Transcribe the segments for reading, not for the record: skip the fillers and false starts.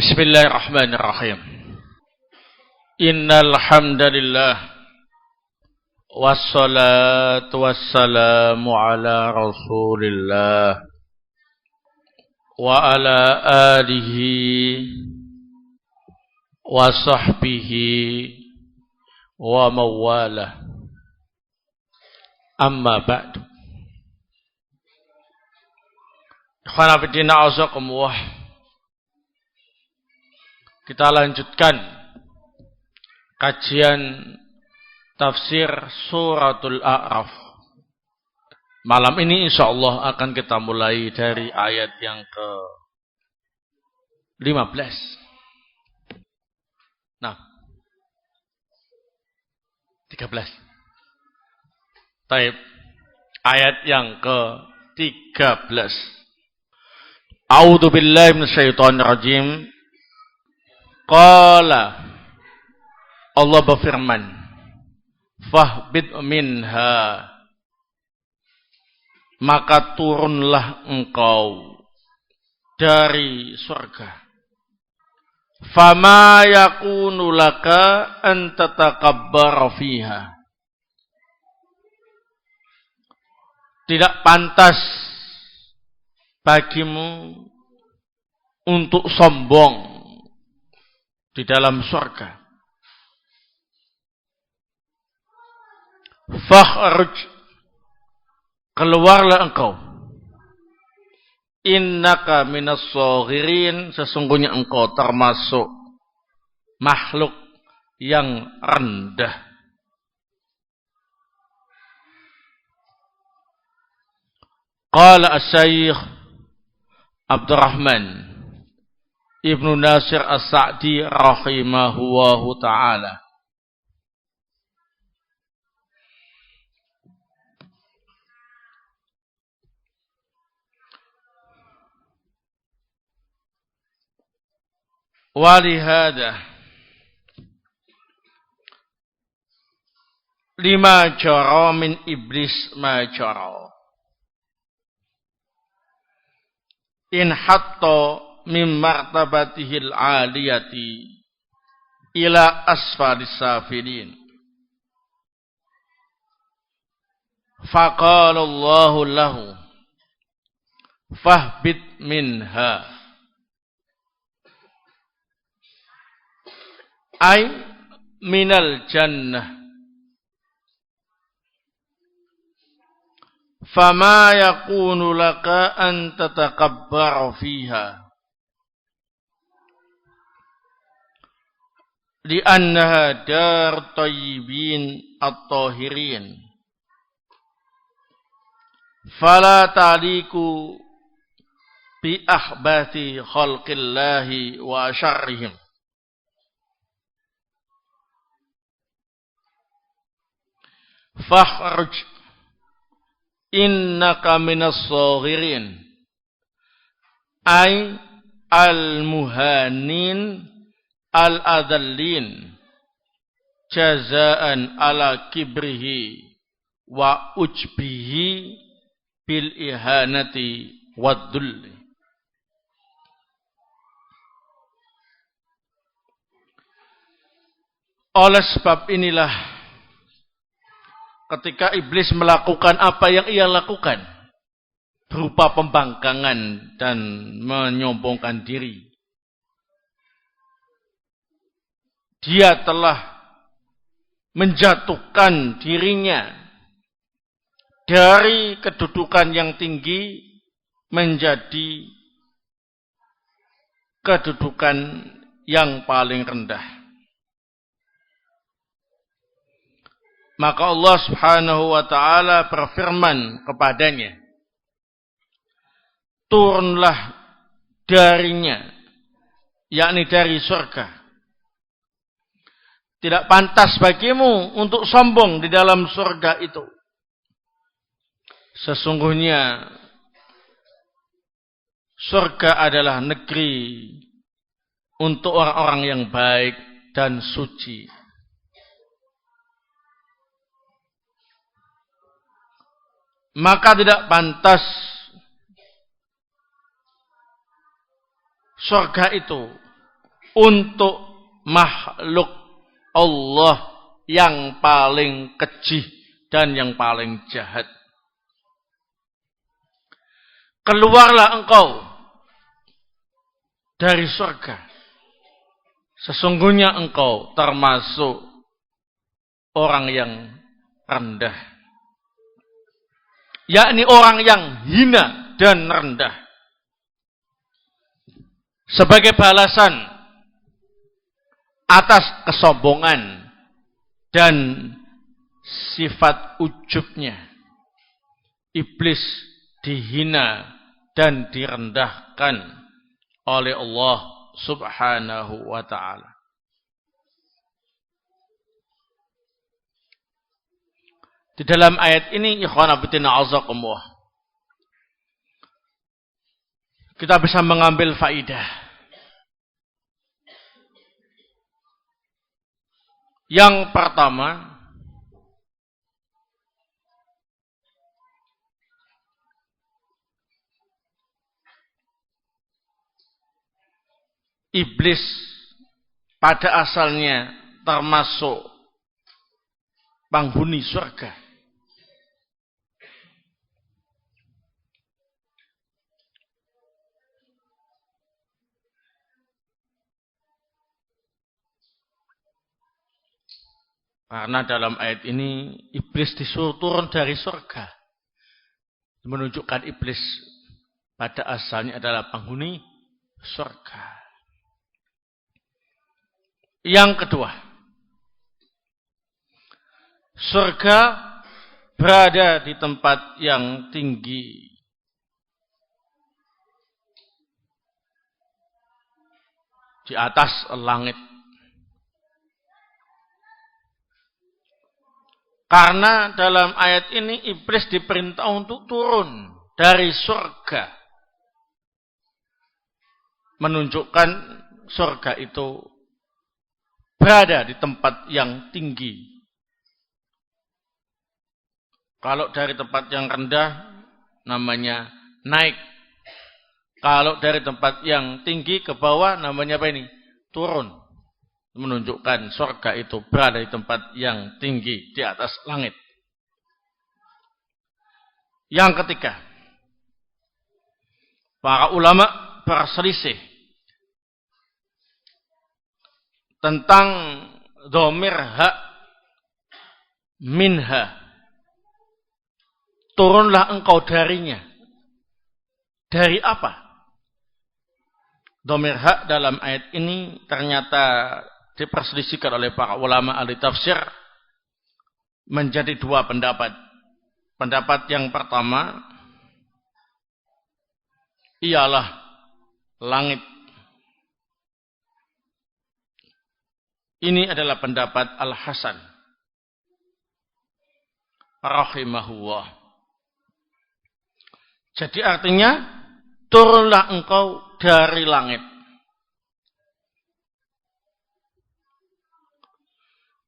Bismillahirrahmanirrahim. Innal hamdalillah wassalatu wassalamu ala Rasulillah wa ala alihi wa sahbihi wa mawalah. Amma ba'du. Ikhwana fillah a'azakumullah. Kita lanjutkan kajian tafsir suratul A'raf. Malam ini insyaallah akan kita mulai dari ayat yang ke-15. Nah, 13. Taib. Ayat yang ke-13. A'udzu billahi minasyaitonir rajim. Qala, Allah berfirman, fahbid minha, maka turunlah engkau dari surga. Fama yakunu laka an tatakabbara fiha. Tidak pantas bagimu untuk sombong di dalam surga. Fakhruj, keluarlah engkau. Innaka minas shaghirin, sesungguhnya engkau termasuk makhluk yang rendah. Qala as-Syaikh Abdurrahman Ibnu Nasir As-Sa'di rahimahullahu ta'ala. Walihada lima jara min iblis ma jara. In hatta min martabatihil aliyati ila asfalis safilin. Faqala Allahu lahu fahbit minha, ay minal jannah, fama yakunu laka an tatakabbara fiha li'annaha dar tayyibin at-tahirin fala ta'liku bi ahbathi khalqillahi wa syarrihim. Fakhruj innaka minas shaghirin, ay al-muhanin al-adallin jazaan ala kibrihi wa ujbihi bil ihanati wad-dhulli. Oleh sebab inilah ketika iblis melakukan apa yang ia lakukan berupa pembangkangan dan menyombongkan diri, dia telah menjatuhkan dirinya dari kedudukan yang tinggi menjadi kedudukan yang paling rendah. Maka Allah Subhanahu wa ta'ala berfirman kepadanya, turunlah darinya, yakni dari surga. Tidak pantas bagimu untuk sombong di dalam surga itu. Sesungguhnya surga adalah negeri untuk orang-orang yang baik dan suci. Maka tidak pantas surga itu untuk makhluk Allah yang paling keji dan yang paling jahat. Keluarlah engkau dari surga. Sesungguhnya engkau termasuk orang yang rendah. Yakni orang yang hina dan rendah. Sebagai balasan atas kesombongan dan sifat ujubnya, iblis dihina dan direndahkan oleh Allah Subhanahu wa ta'ala. Di dalam ayat ini, ikhwan fillah azakumullah, kita bisa mengambil faidah. Yang pertama, iblis pada asalnya termasuk penghuni surga. Karena dalam ayat ini iblis disuruh turun dari surga. Menunjukkan iblis pada asalnya adalah penghuni surga. Yang kedua, surga berada di tempat yang tinggi. Di atas langit. Karena dalam ayat ini iblis diperintah untuk turun dari surga. Menunjukkan surga itu berada di tempat yang tinggi. Kalau dari tempat yang rendah namanya naik. Kalau dari tempat yang tinggi ke bawah namanya apa ini? Turun. Menunjukkan surga itu berada di tempat yang tinggi di atas langit. Yang ketiga, para ulama berselisih tentang dhamir hak minha. Turunlah engkau darinya. Dari apa? Dhamir hak dalam ayat ini ternyata diperselisihkan oleh para ulama ahli tafsir menjadi dua pendapat. Pendapat yang pertama ialah langit. Ini adalah pendapat Al-Hasan rahimahullah. Jadi artinya turunlah engkau dari langit.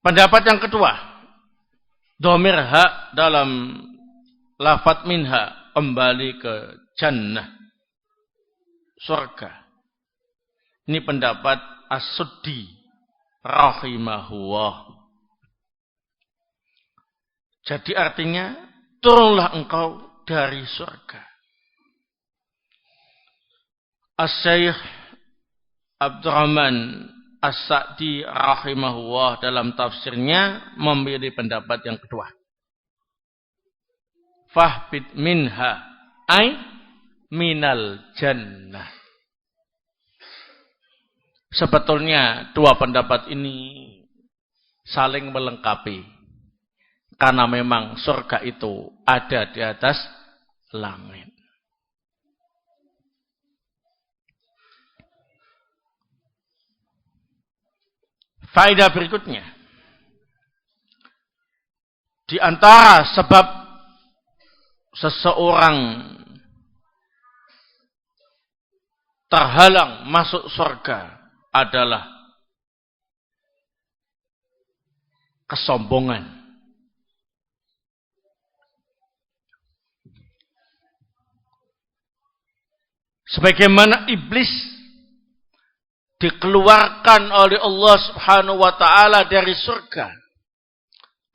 Pendapat yang kedua, dhamir hak dalam lafadz minha kembali ke jannah, surga. Ini pendapat As-Suddi rahimahullah. Jadi artinya turunlah engkau dari surga. As-Syaikh Abdurrahman As-Sa'di rahimahullah dalam tafsirnya memilih pendapat yang kedua. Fahbit minha ay minal jannah. Sebetulnya dua pendapat ini saling melengkapi. Karena memang surga itu ada di atas langit. Faedah berikutnya. Di antara sebab seseorang terhalang masuk surga adalah kesombongan. Sebagaimana iblis dikeluarkan oleh Allah Subhanahu wa taala dari surga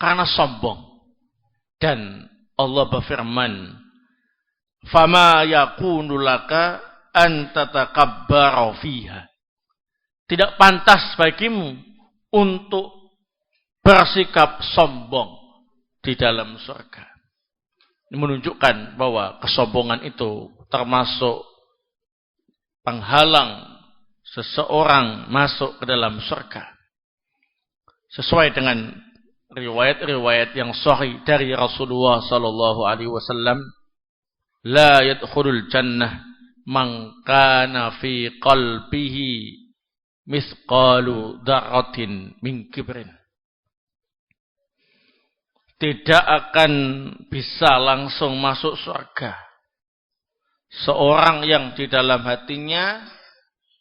karena sombong. Dan Allah berfirman, "Fama yakunu laka an tatakabbara fiha." Tidak pantas bagimu untuk bersikap sombong di dalam surga. Ini menunjukkan bahwa kesombongan itu termasuk penghalang seseorang masuk ke dalam surga. Sesuai dengan riwayat-riwayat yang sahih dari Rasulullah sallallahu alaihi wasallam, la yadkhulul jannah man kana fi qalbihi mithqalu dzarratin min kibrin. Tidak akan bisa langsung masuk surga seorang yang di dalam hatinya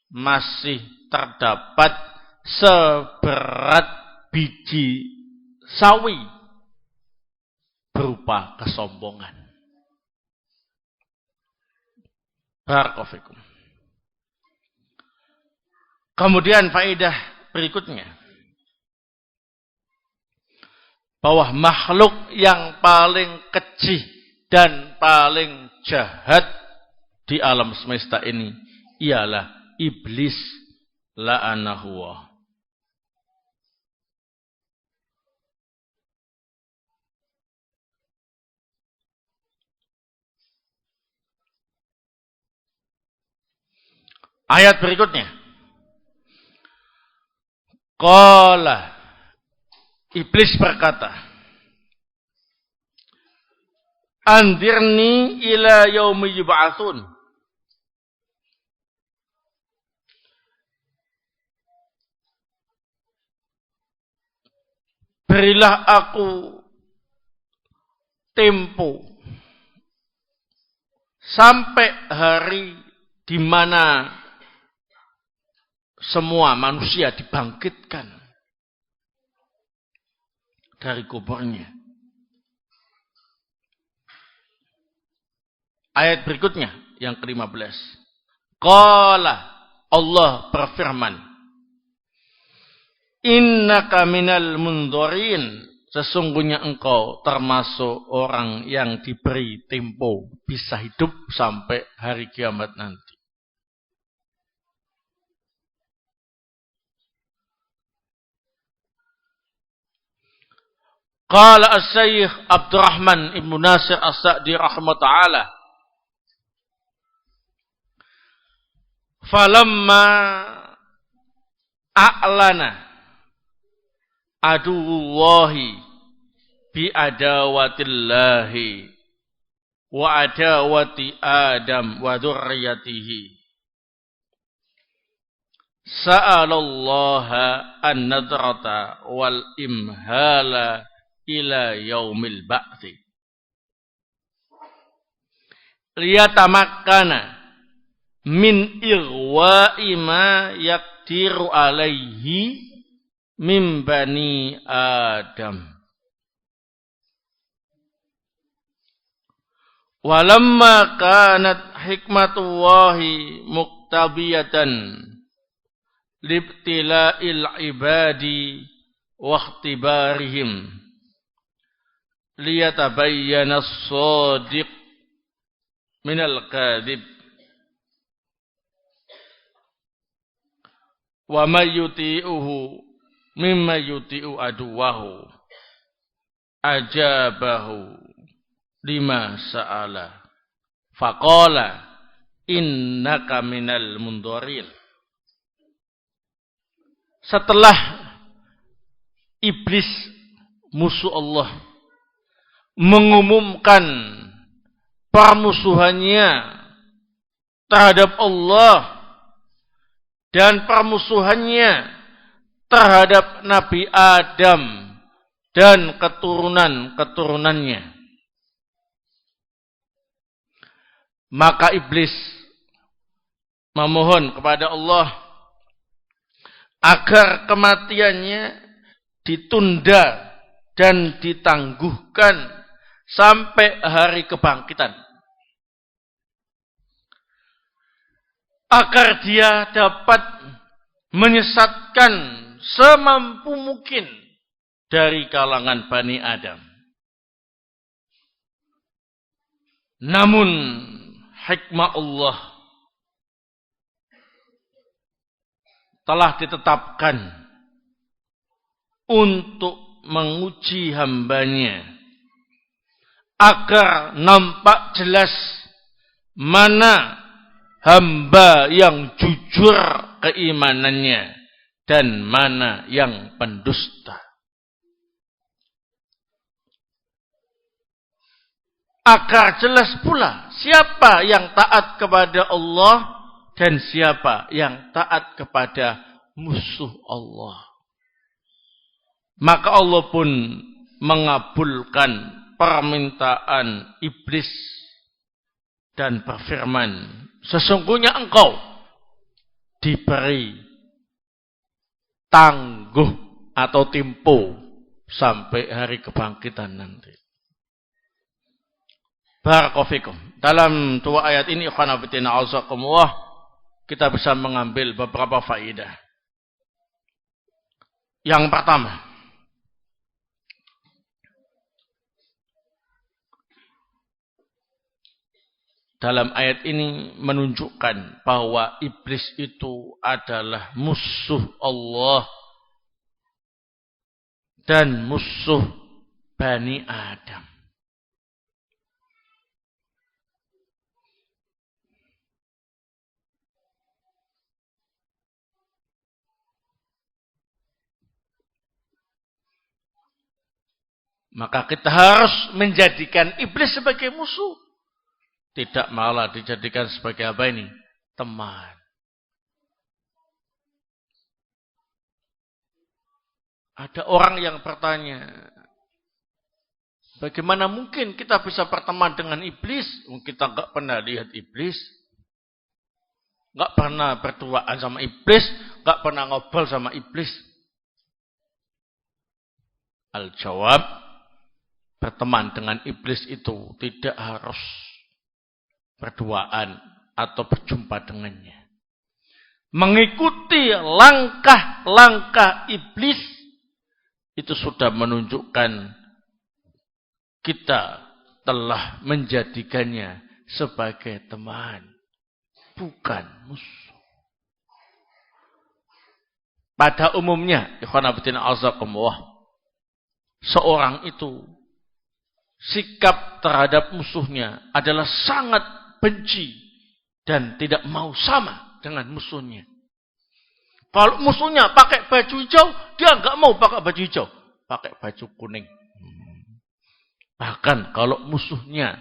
masih terdapat seberat biji sawi berupa kesombongan. Barakallahu fikum. Kemudian faedah berikutnya, bahwa makhluk yang paling keji dan paling jahat di alam semesta ini ialah iblis la'anahu. Ayat berikutnya. Qala, iblis berkata, "Andirni ila yaumi yub'atsun." Berilah aku tempo sampai hari di mana semua manusia dibangkitkan dari kuburnya. Ayat berikutnya yang ke-15. Qala, Allah berfirman, "Innaka minal mundharin." Sesungguhnya engkau termasuk orang yang diberi tempo bisa hidup sampai hari kiamat nanti. Qala as-Syekh Abdurrahman Ibn Nasir As-Sa'di rahimahullah ta'ala, "Falamma a'lana aduwwahi bi adawatillahi wa adawati Adam wa dzurriyyatihi, sa'alallaha an-nadrata wal imhala ila yaumil ba'thi liyatamakkana min ighwa'i ma yaqdiru alaihi min bani Adam. Walamma kanat hikmatullahi muqtabiyatan libtila'il ibadi wa ikhtibarihim liyatabayyana as-sadiq minal kadhib wa may yuti'uhu mimma yuti'u aduwahu ajabahu lima sa'ala faqala innaka minal mundharin. Setelah iblis musuh Allah mengumumkan permusuhannya terhadap Allah dan permusuhannya terhadap Nabi Adam dan keturunan-keturunannya, maka iblis memohon kepada Allah agar kematiannya ditunda dan ditangguhkan sampai hari kebangkitan, agar dia dapat menyesatkan semampu mungkin dari kalangan Bani Adam. Namun hikmah Allah telah ditetapkan untuk menguji hambanya agar nampak jelas mana hamba yang jujur keimanannya dan mana yang pendusta. Agar jelas pula siapa yang taat kepada Allah dan siapa yang taat kepada musuh Allah. Maka Allah pun mengabulkan permintaan iblis dan berfirman, sesungguhnya engkau diberi tangguh atau tempo sampai hari kebangkitan nanti. Barakofikum. Dalam dua ayat ini, ikhwan fillah azakumullah, kita bisa mengambil beberapa faedah. Yang pertama, dalam ayat ini menunjukkan bahwa iblis itu adalah musuh Allah dan musuh Bani Adam. Maka kita harus menjadikan iblis sebagai musuh. Tidak malah dijadikan sebagai apa ini? Teman. Ada orang yang bertanya, bagaimana mungkin kita bisa berteman dengan iblis? Kita nggak pernah lihat iblis. Nggak pernah berduaan sama iblis. Nggak pernah ngobrol sama iblis. Al-jawab, berteman dengan iblis itu tidak harus berduaan atau berjumpa dengannya. Mengikuti langkah-langkah iblis itu sudah menunjukkan kita telah menjadikannya sebagai teman, bukan musuh. Pada umumnya, ikhwan fillah azakumullah, seorang itu sikap terhadap musuhnya adalah sangat benci dan tidak mau sama dengan musuhnya. Kalau musuhnya pakai baju hijau, dia nggak mau pakai baju hijau, pakai baju kuning. Bahkan kalau musuhnya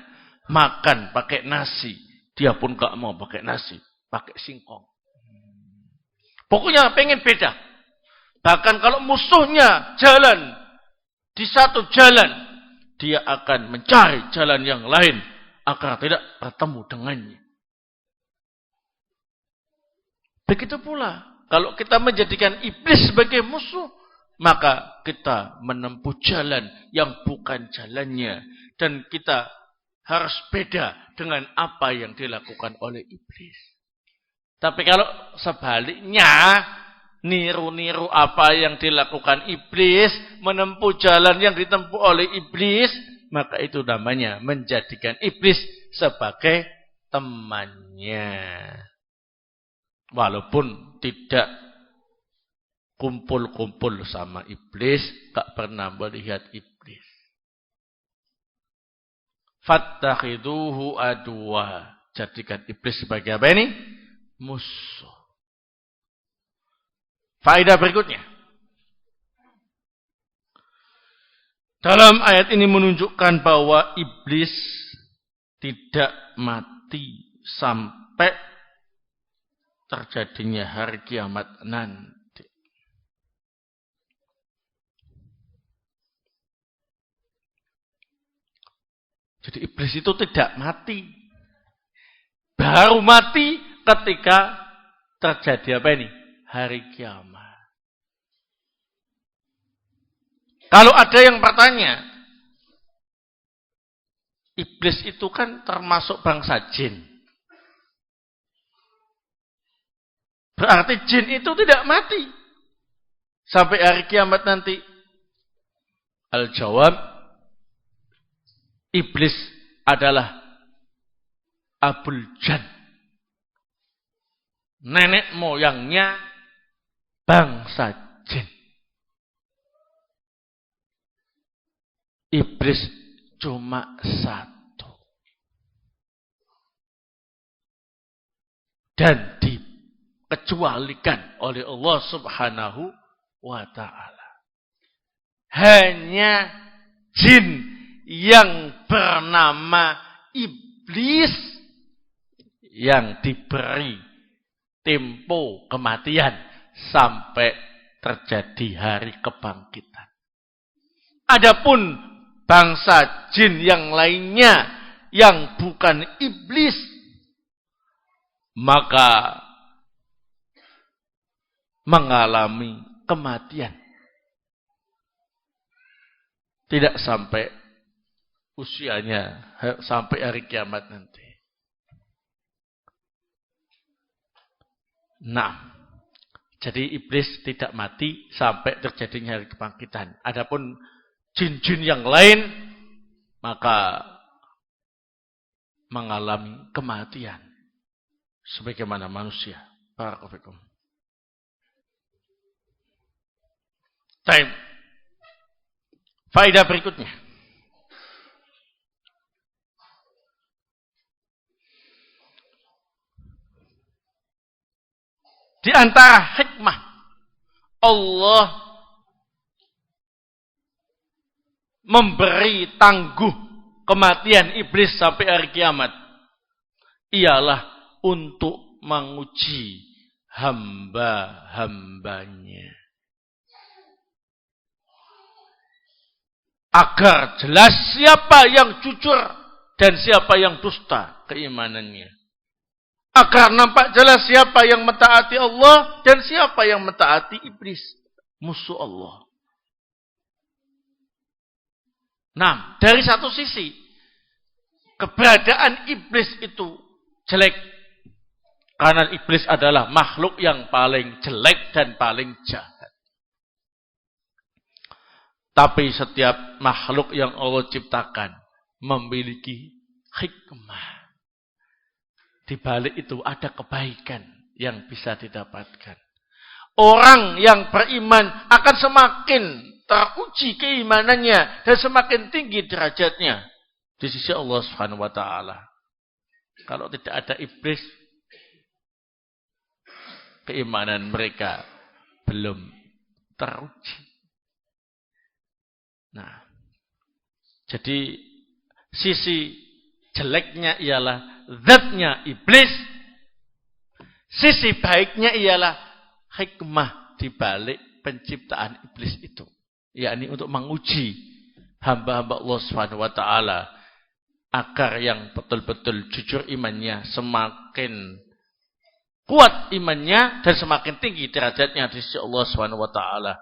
makan pakai nasi, dia pun nggak mau pakai nasi, pakai singkong. Pokoknya pengen beda. Bahkan kalau musuhnya jalan di satu jalan, dia akan mencari jalan yang lain agar tidak bertemu dengannya. Begitu pula, kalau kita menjadikan iblis sebagai musuh, maka kita menempuh jalan yang bukan jalannya. Dan kita harus beda dengan apa yang dilakukan oleh iblis. Tapi kalau sebaliknya, niru-niru apa yang dilakukan iblis, menempuh jalan yang ditempuh oleh iblis, maka itu namanya menjadikan iblis sebagai temannya. Walaupun tidak kumpul-kumpul sama iblis, tak pernah melihat iblis. Fattakhiduhu aduwa. Jadikan iblis sebagai apa ini? Musuh. Faedah berikutnya. Dalam ayat ini menunjukkan bahwa iblis tidak mati sampai terjadinya hari kiamat nanti. Jadi iblis itu tidak mati. Baru mati ketika terjadi apa ini? Hari kiamat. Kalau ada yang bertanya, iblis itu kan termasuk bangsa jin. Berarti jin itu tidak mati sampai hari kiamat nanti. Al-jawab, iblis adalah Abul Jan, nenek moyangnya bangsa jin. Iblis cuma satu. Dan dikecualikan oleh Allah Subhanahu wa ta'ala. Hanya jin yang bernama iblis yang diberi tempo kematian sampai terjadi hari kebangkitan. Adapun bangsa jin yang lainnya yang bukan iblis, maka mengalami kematian. Tidak sampai usianya, sampai hari kiamat nanti. Nah, jadi iblis tidak mati sampai terjadinya hari kebangkitan. Adapun jin-jin yang lain, maka mengalami kematian sebagaimana manusia. Barakallahu. Baik. Faedah berikutnya. Di antara hikmah Allah memberi tangguh kematian iblis sampai hari kiamat ialah untuk menguji hamba-hambanya. Agar jelas siapa yang jujur dan siapa yang dusta keimanannya. Agar nampak jelas siapa yang mentaati Allah dan siapa yang mentaati iblis, musuh Allah. Nah, dari satu sisi, keberadaan iblis itu jelek. Karena iblis adalah makhluk yang paling jelek dan paling jahat. Tapi setiap makhluk yang Allah ciptakan memiliki hikmah. Di balik itu ada kebaikan yang bisa didapatkan. Orang yang beriman akan semakin teruji keimanannya dan semakin tinggi derajatnya di sisi Allah Subhanahu wa taala. Kalau tidak ada iblis, keimanan mereka belum teruji. Nah, jadi sisi jeleknya ialah zatnya iblis, sisi baiknya ialah hikmah di balik penciptaan iblis itu, yakni untuk menguji hamba-hamba Allah Subhanahu wa taala agar yang betul-betul jujur imannya semakin kuat imannya dan semakin tinggi derajatnya di sisi Allah Subhanahu wa taala.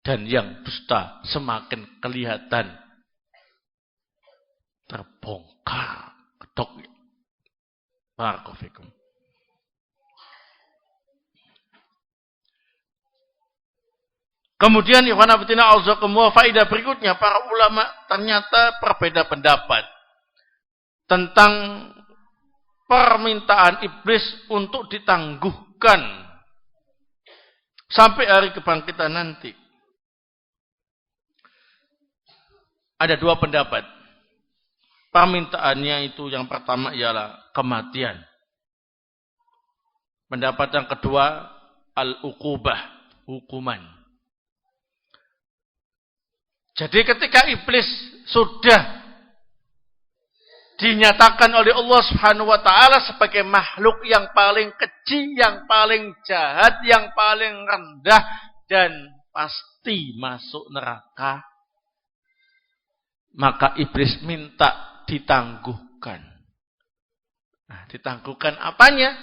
Dan yang dusta semakin kelihatan terbongkar kedoknya. Barakallahu fikum. Kemudian ikhwan fillah auzukumullah, faedah berikutnya, para ulama ternyata berbeda pendapat tentang permintaan iblis untuk ditangguhkan sampai hari kebangkitan nanti. Ada dua pendapat. Permintaannya itu yang pertama ialah kematian. Pendapat yang kedua, al-uqubah, hukuman. Jadi ketika iblis sudah dinyatakan oleh Allah Subhanahu wa taala sebagai makhluk yang paling keji, yang paling jahat, yang paling rendah dan pasti masuk neraka, maka iblis minta ditangguhkan. Nah, ditangguhkan apanya?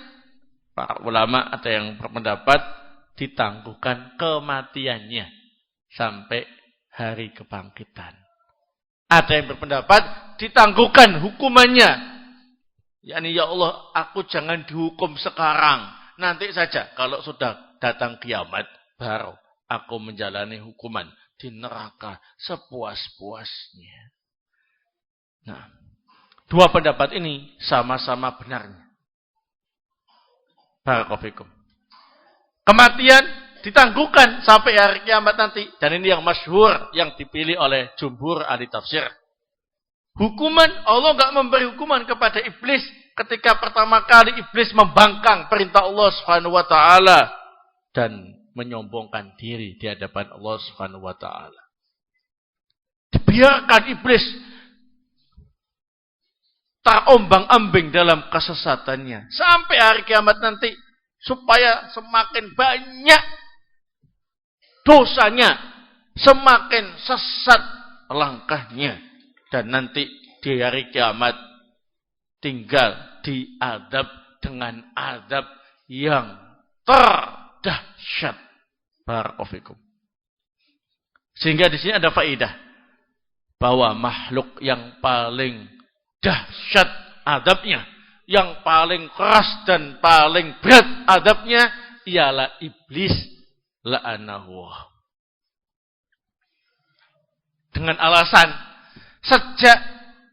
Para ulama ada yang berpendapat ditangguhkan kematiannya sampai hari kebangkitan. Ada yang berpendapat ditangguhkan hukumannya. yakni ya Allah, aku jangan dihukum sekarang. nanti saja kalau sudah datang kiamat baru aku menjalani hukuman di neraka sepuas-puasnya. Nah, dua pendapat ini sama-sama benarnya. Barakallahu. Kematian ditangguhkan sampai hari kiamat nanti. Dan ini yang masyhur, yang dipilih oleh jumhur ahli tafsir. Hukuman, Allah enggak memberi hukuman kepada iblis ketika pertama kali iblis membangkang perintah Allah Subhanahu wa taala dan menyombongkan diri di hadapan Allah Subhanahu wa taala. Dibiarkan iblis terombang-ambing dalam kesesatannya sampai hari kiamat nanti supaya semakin banyak dosanya, semakin sesat langkahnya, dan nanti di hari kiamat tinggal diadab dengan adab yang terdahsyat. Barakallahu. Sehingga di sini ada faedah bahwa makhluk yang paling dahsyat adabnya, yang paling keras dan paling berat adabnya ialah iblis la'anahu. Dengan alasan sejak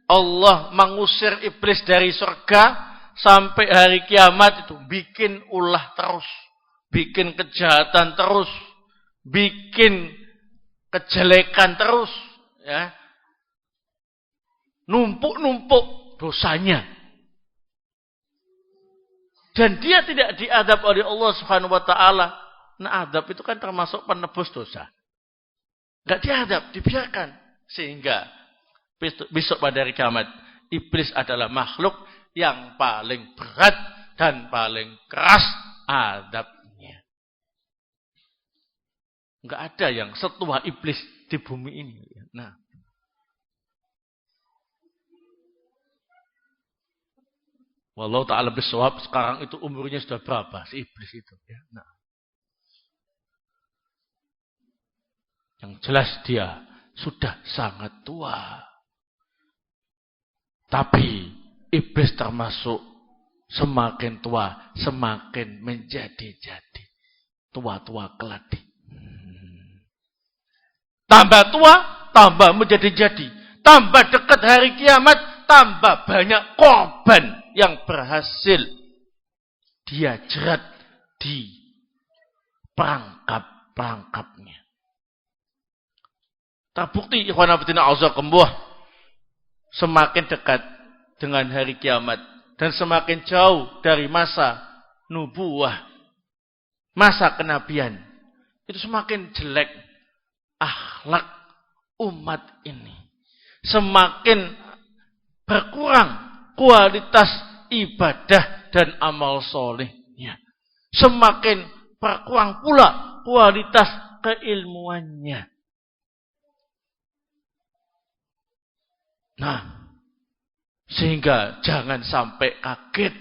Allah mengusir iblis dari surga sampai hari kiamat itu bikin ulah terus, bikin kejahatan terus, bikin kejelekan terus, ya. Numpuk-numpuk dosanya. Dan dia tidak diadab oleh Allah Subhanahu wa taala. Nah, adab itu kan termasuk penebus dosa. Enggak diadab, dibiarkan. Sehingga besok pada hari kiamat, iblis adalah makhluk yang paling berat dan paling keras adabnya. Enggak ada yang setua iblis di bumi ini. Nah, wallahu ta'ala bisawab, sekarang itu umurnya sudah berapa si iblis itu, ya. Nah, yang jelas dia sudah sangat tua. Tapi iblis termasuk semakin tua semakin menjadi-jadi. Tua-tua keladi. Tambah tua, tambah menjadi-jadi. Tambah dekat hari kiamat, tambah banyak korban yang berhasil dia jerat di perangkap-perangkapnya. Terbukti ikhwan fillah azakumullah, semakin dekat dengan hari kiamat dan semakin jauh dari masa nubuwah, masa kenabian, itu semakin jelek akhlak umat ini. Semakin berkurang kualitas ibadah dan amal solehnya. Semakin berkurang pula kualitas keilmuannya. Nah, sehingga jangan sampai kaget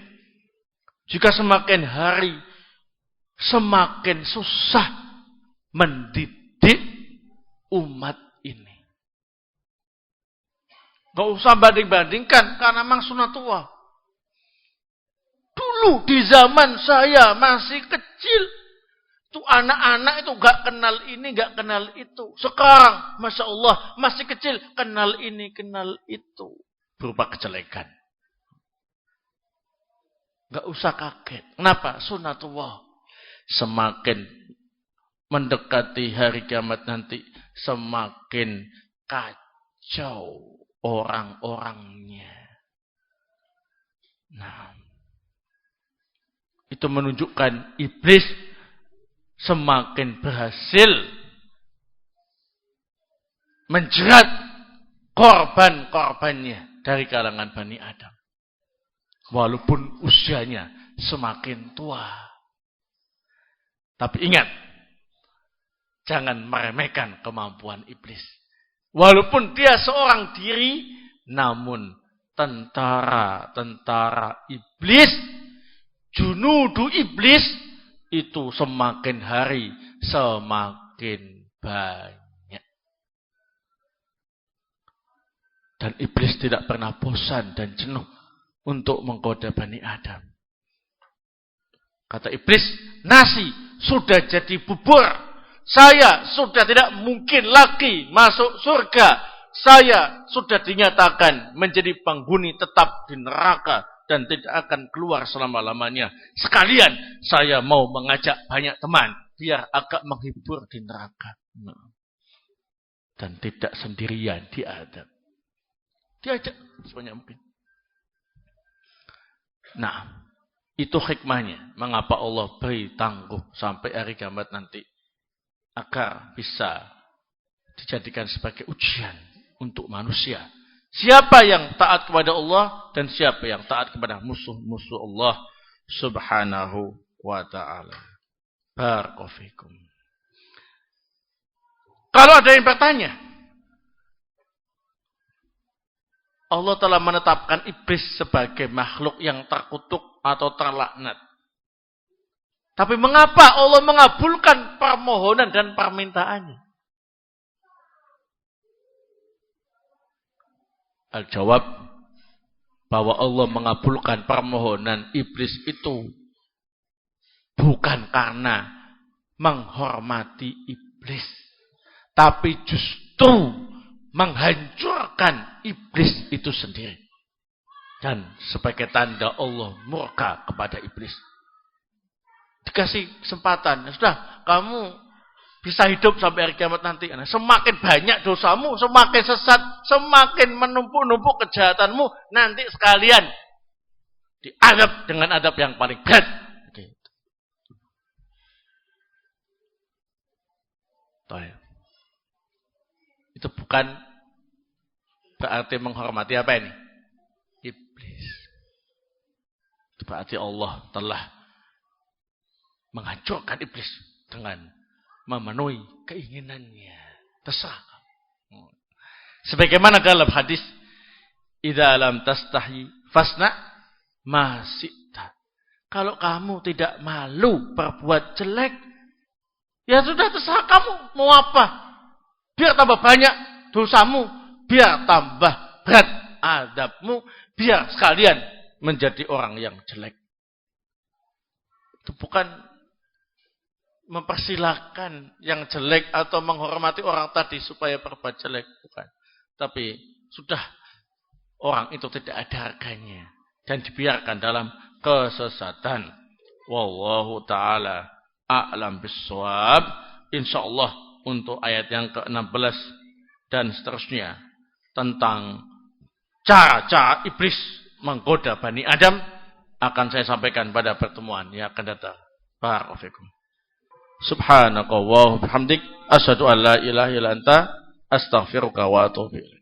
jika semakin hari semakin susah mendidik umat ini. Gak usah banding-bandingkan karena memang sunatullah. Dulu di zaman saya masih kecil, tuh anak-anak itu gak kenal ini, gak kenal itu. Sekarang, Masya Allah, masih kecil, kenal ini, kenal itu. Berupa kejelekan. Gak usah kaget. Kenapa? Sunatullah. Semakin mendekati hari kiamat nanti, semakin kacau orang-orangnya. Nah, itu menunjukkan iblis semakin berhasil menjerat korban-korbannya dari kalangan Bani Adam. Walaupun usianya semakin tua. Tapi ingat, jangan meremehkan kemampuan iblis. Walaupun dia seorang diri, namun tentara-tentara iblis, junudu iblis, itu semakin hari semakin banyak. Dan iblis tidak pernah bosan dan jenuh untuk menggoda Bani Adam. Kata iblis, nasi sudah jadi bubur. Saya sudah tidak mungkin lagi masuk surga. Saya sudah dinyatakan menjadi penghuni tetap di neraka dan tidak akan keluar selama-lamanya. Sekalian saya mau mengajak banyak teman biar agak menghibur di neraka. Dan tidak sendirian diadab. Diajak sebanyak mungkin. Nah, itu hikmahnya. Mengapa Allah beri tangguh sampai hari kiamat nanti. Agar bisa dijadikan sebagai ujian untuk manusia. Siapa yang taat kepada Allah dan siapa yang taat kepada musuh-musuh Allah subhanahu wa ta'ala. Barakallahu fikum. Kalau ada yang bertanya, Allah telah menetapkan iblis sebagai makhluk yang terkutuk atau terlaknat. Tapi mengapa Allah mengabulkan permohonan dan permintaannya? Al-jawab, bahwa Allah mengabulkan permohonan iblis itu bukan karena menghormati iblis, tapi justru menghancurkan iblis itu sendiri. Dan sebagai tanda Allah murka kepada iblis. Dikasih kesempatan, sudah kamu bisa hidup sampai hari kiamat nanti. Semakin banyak dosamu, semakin sesat, semakin menumpuk-numpuk kejahatanmu, nanti sekalian diadab dengan adab yang paling berat. Itu bukan berarti menghormati apa ini? Iblis. Itu berarti Allah telah menghancurkan iblis dengan memenuhi keinginannya. Terserah. Sebagaimana dalam hadis, idza lam tastahi fasna ma syi'ta. Kalau kamu tidak malu berbuat jelek, ya sudah terserah kamu mau apa. Biar tambah banyak dosamu, biar tambah berat adabmu, biar sekalian menjadi orang yang jelek. Itu bukan mempersilahkan yang jelek atau menghormati orang tadi supaya berbuat jelek, bukan. Tapi sudah orang itu tidak ada harganya dan dibiarkan dalam kesesatan. Wallahu taala a'lam bissawab. Insyaallah untuk ayat yang ke-16 dan seterusnya tentang cara-cara iblis menggoda Bani Adam akan saya sampaikan pada pertemuan yang akan datang. Barakallahu fikum. Subhanaka wa bihamdik asyhadu an la ilaha illa anta astaghfiruka wa atubu ilaik.